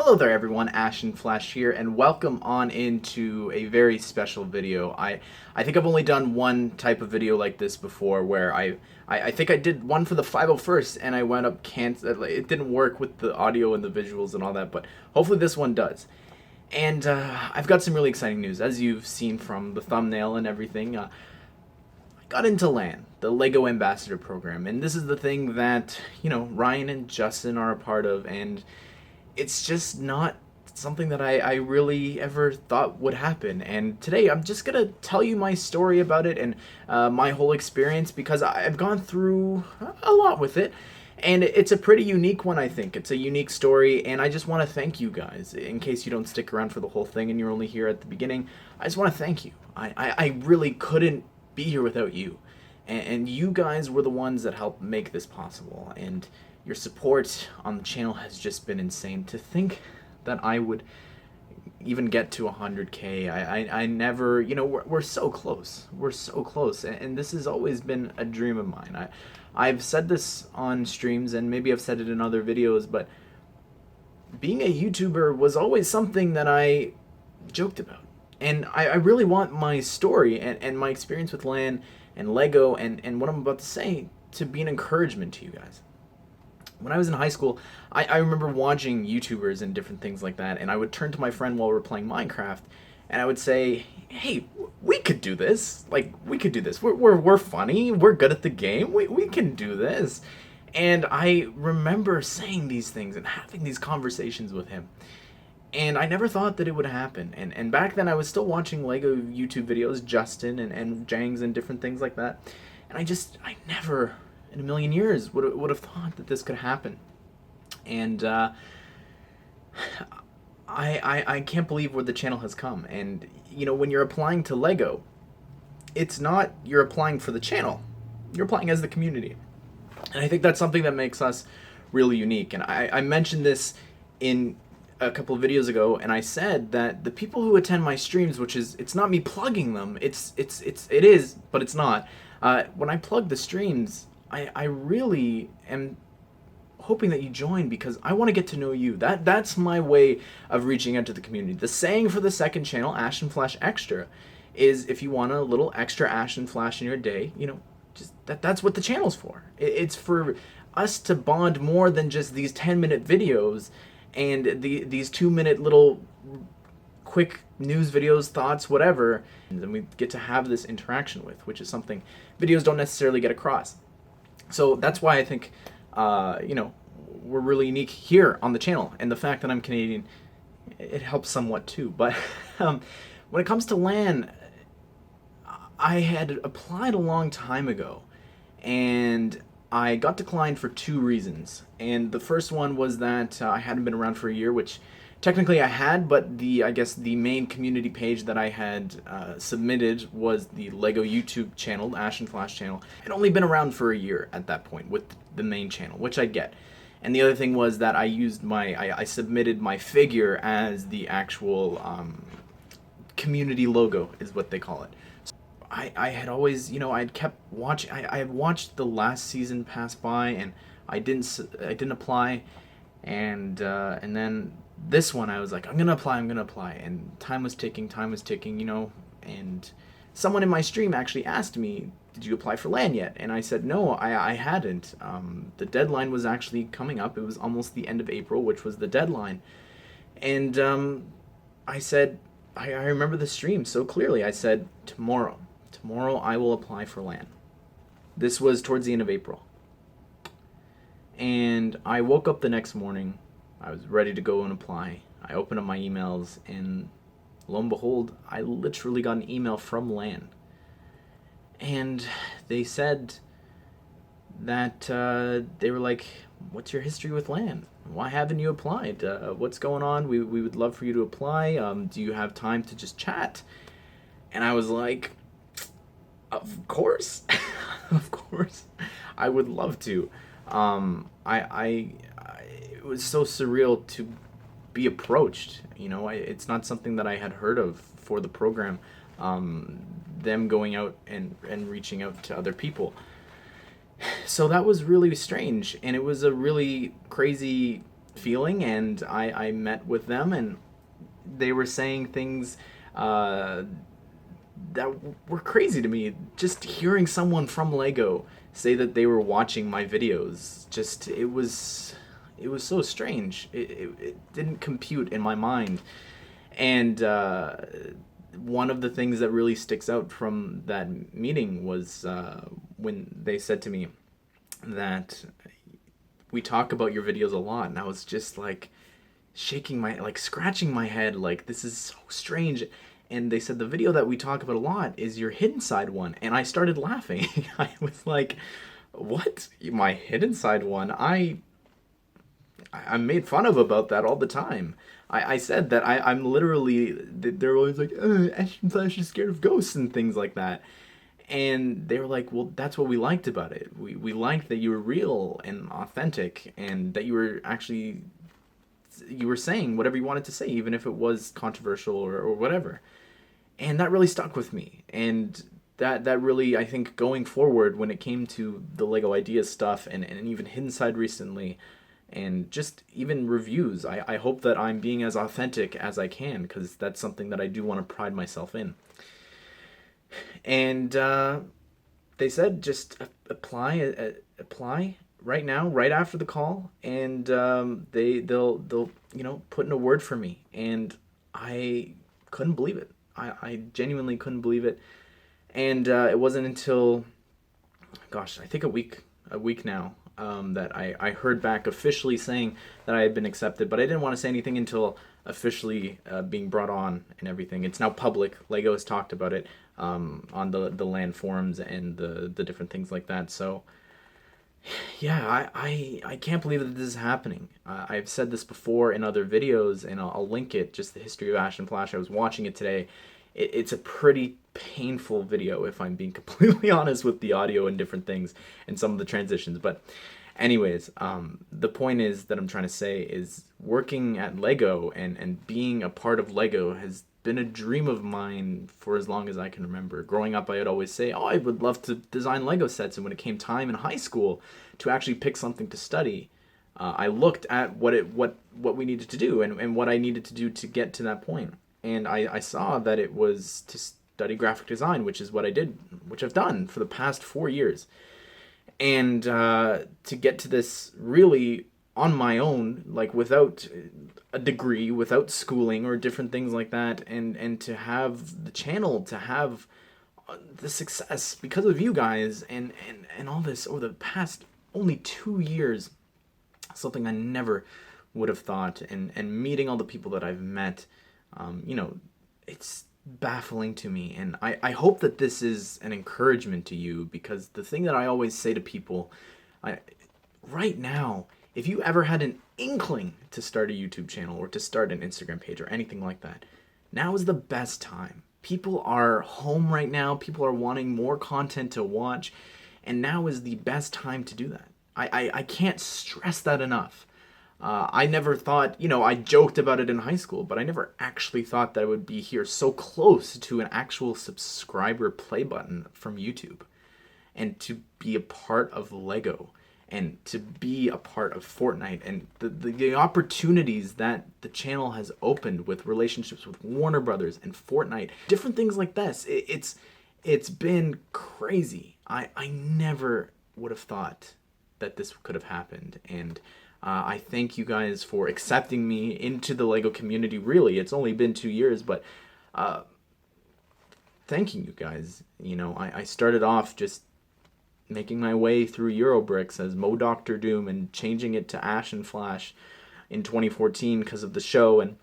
Hello there everyone, Ashnflash here, and welcome on into a very special video. I think I've only done one type of video like this before where I think I did one for the 501st and I wound up it didn't work with the audio and the visuals and all that, but hopefully this one does. And I've got some really exciting news. As you've seen from the thumbnail and everything, I got into LAN, the LEGO Ambassador program, and this is the thing that, Ryan and Justin are a part of, and it's just not something that I really ever thought would happen. And today I'm just gonna tell you my story about it and my whole experience, because I've gone through a lot with it, and it's a pretty unique one. I think it's a unique story, and I just want to thank you guys. In case you don't stick around for the whole thing and you're only here at the beginning, I just want to thank you. I really couldn't be here without you, and you guys were the ones that helped make this possible, and your support on the channel has just been insane. To think that I would even get to 100K, I never, we're so close. We're so close, and this has always been a dream of mine. I've said this on streams, and maybe I've said it in other videos, but being a YouTuber was always something that I joked about. And I really want my story and my experience with LAN and LEGO and what I'm about to say to be an encouragement to you guys. When I was in high school, I remember watching YouTubers and different things like that, and I would turn to my friend while we were playing Minecraft, and I would say, hey, we could do this. Like, we could do this. We're funny. We're good at the game. We can do this. And I remember saying these things and having these conversations with him. And I never thought that it would happen. And back then I was still watching LEGO YouTube videos, Justin and Jangs and different things like that. And I never in a million years would have thought that this could happen. And I can't believe where the channel has come. And when you're applying to LEGO, it's not you're applying for the channel, you're applying as the community. And I think that's something that makes us really unique. And I mentioned this in a couple of videos ago, and I said that the people who attend my streams, which is, it's not me plugging them, it is, but it's not. When I plug the streams, I really am hoping that you join, because I want to get to know you. That's my way of reaching out to the community. The saying for the second channel, Ashnflash Extra, is if you want a little extra Ashnflash in your day, just that's what the channel's for. It's for us to bond more than just these 10-minute videos and these 2-minute little quick news videos, thoughts, whatever, and then we get to have this interaction with, which is something videos don't necessarily get across. So that's why I think, we're really unique here on the channel, and the fact that I'm Canadian, it helps somewhat too. But when it comes to LAN, I had applied a long time ago, and I got declined for 2 reasons. And the first one was that I hadn't been around for a year, which technically I had, but I guess the main community page that I had submitted was the LEGO YouTube channel, Ashnflash channel. I'd only been around for a year at that point with the main channel, which I get. And the other thing was that I submitted my figure as the actual community logo, is what they call it. I had always, I'd kept watching. I had watched the last season pass by, and I didn't apply, and then this one I was like, I'm gonna apply, and time was ticking, and someone in my stream actually asked me, did you apply for LAN yet? And I said no, I hadn't. The deadline was actually coming up. It was almost the end of April, which was the deadline, and I said, I remember the stream so clearly. I said, tomorrow I will apply for LAN. This was towards the end of April. And I woke up the next morning. I was ready to go and apply. I opened up my emails, and lo and behold, I literally got an email from LAN. And they said that they were like, what's your history with LAN? Why haven't you applied? What's going on? We would love for you to apply. Do you have time to just chat? And I was like, of course. Of course. I would love to. It was so surreal to be approached. It's not something that I had heard of for the program. Them going out and reaching out to other people. So that was really strange, and it was a really crazy feeling, and I met with them, and they were saying things uh, that were crazy to me. Just hearing someone from Lego say that they were watching my videos, just it was so strange. It didn't compute in my mind. And one of the things that really sticks out from that meeting was when they said to me that we talk about your videos a lot, and I was just like shaking my, like scratching my head, like this is so strange. And they said the video that we talk about a lot is your hidden side one, and I started laughing. I was like, "What? My hidden side one? I'm made fun of about that all the time." I said that I'm literally, they're always like, Ashnflash is scared of ghosts and things like that. And they were like, well, that's what we liked about it. We liked that you were real and authentic, and that you were actually, you were saying whatever you wanted to say, even if it was controversial or whatever. And that really stuck with me. And that really, I think, going forward, when it came to the Lego Ideas stuff, and even Hidden Side recently, and just even reviews, I hope that I'm being as authentic as I can, because that's something that I do want to pride myself in. And they said just apply right now, right after the call, and they'll put in a word for me. And I couldn't believe it. I genuinely couldn't believe it. And it wasn't until, gosh, I think a week now, that I heard back officially saying that I had been accepted. But I didn't want to say anything until officially being brought on and everything. It's now public. Lego has talked about it on the land forums and the different things like that. So yeah, I can't believe that this is happening. I've said this before in other videos, and I'll link it, just the history of Ashnflash. I was watching it today. It's a pretty painful video, if I'm being completely honest, with the audio and different things and some of the transitions. But anyways, the point is that I'm trying to say is working at Lego and being a part of Lego has been a dream of mine for as long as I can remember. Growing up, I would always say, oh, I would love to design Lego sets. And when it came time in high school to actually pick something to study, I looked at what we needed to do, and what I needed to do to get to that point. And I saw that it was to study graphic design, which is what I did, which I've done for the past 4 years. And to get to this really on my own, like without a degree, without schooling or different things like that, and to have the channel, to have the success because of you guys, and all this over the past only 2 years, something I never would have thought. And meeting all the people that I've met, it's baffling to me. And I hope that this is an encouragement to you, because the thing that I always say to people, right now, if you ever had an inkling to start a YouTube channel or to start an Instagram page or anything like that, now is the best time. People are home right now. People are wanting more content to watch, and now is the best time to do that. I can't stress that enough. I never thought, I joked about it in high school, but I never actually thought that I would be here so close to an actual subscriber play button from YouTube, and to be a part of Lego, and to be a part of Fortnite, and the opportunities that the channel has opened with relationships with Warner Brothers and Fortnite, different things like this. It's been crazy. I never would have thought that this could have happened. And I thank you guys for accepting me into the Lego community. Really, it's only been 2 years, but thanking you guys. I started off just making my way through Eurobricks as Mo Doctor Doom, and changing it to Ashnflash in 2014 because of the show, and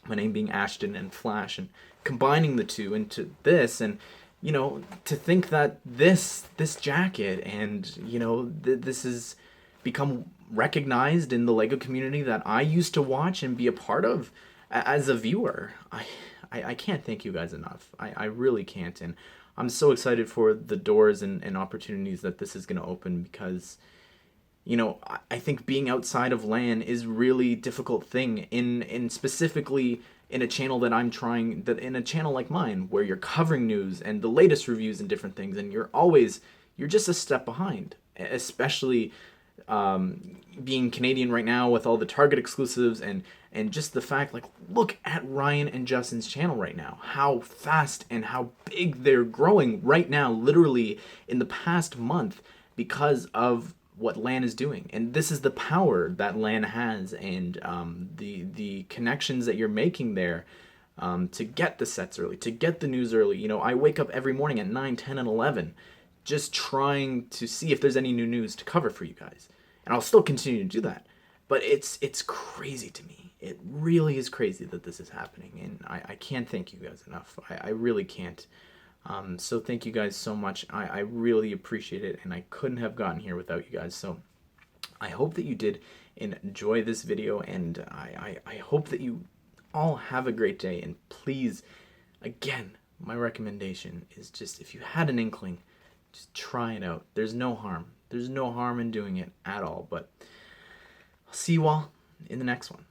my name being Ashton and Flash, and combining the two into this. And to think that this jacket, and this has become recognized in the Lego community that I used to watch and be a part of as a viewer. I can't thank you guys enough. I really can't. And I'm so excited for the doors and opportunities that this is going to open, because I think being outside of LAN is really difficult thing in specifically in a channel that I'm trying, that in a channel like mine, where you're covering news and the latest reviews and different things, and you're just a step behind, especially being Canadian right now with all the Target exclusives, and just the fact, like, look at Ryan and Justin's channel right now, how fast and how big they're growing right now, literally in the past month, because of what LAN is doing. And this is the power that LAN has, and the connections that you're making there, to get the sets early, to get the news early. You know, I wake up every morning at 9, 10, and 11 just trying to see if there's any new news to cover for you guys. And I'll still continue to do that. But it's crazy to me. It really is crazy that this is happening. And I can't thank you guys enough. I really can't. So thank you guys so much. I really appreciate it. And I couldn't have gotten here without you guys. So I hope that you did enjoy this video. And I hope that you all have a great day. And please, again, my recommendation is just, if you had an inkling, just try it out. There's no harm. There's no harm in doing it at all. But I'll see you all in the next one.